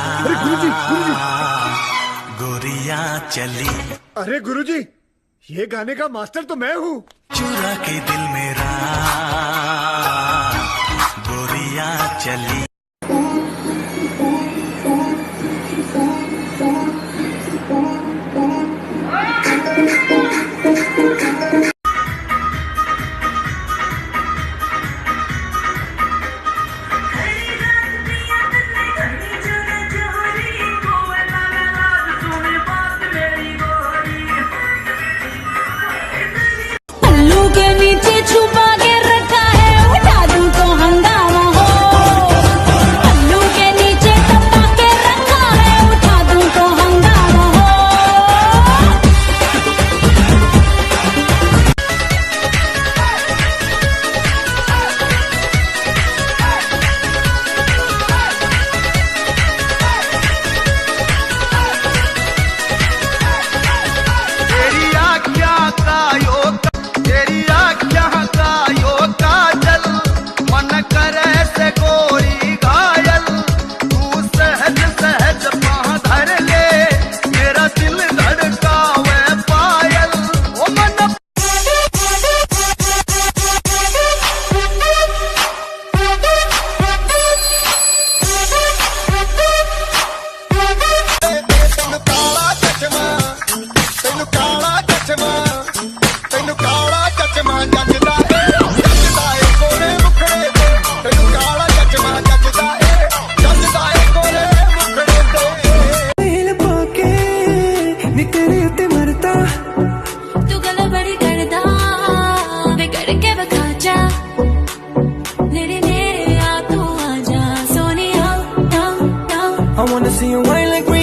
अरे गुरुजी, गुरुजी। गोरिया चली। अरे गुरुजी, ये गाने का मास्टर तो मैं हूँ। चुरा के दिल मेरा गोरिया चली। छुपा के रखा है, उठा दूं तो हंगामा हो। पल्लू के नीचे दबा के रखा है, उठा दूं तो हंगामा हो। तेरी आज्ञा का योग, तेरी आज्ञा का योग काजल, मन करे से गोरी घायल। तू सहज सहज पाँव धर ले, मेरा दिल धड़कावे पायल। ओ मन तेनु काला चश्मा, तेनु काला चश्मा, तेनु काला चश्मा जचदा ए गोरे मुखड़े ते। तेनु काला चश्मा जचदा ए गोरे मुखड़े ते। हिल पाके निकले ते मरता, तू गल बड़ी करदा वे करके बखा जा। नेड़े नेड़े आ तू आजा Sonia, down down। I wanna see you wine like we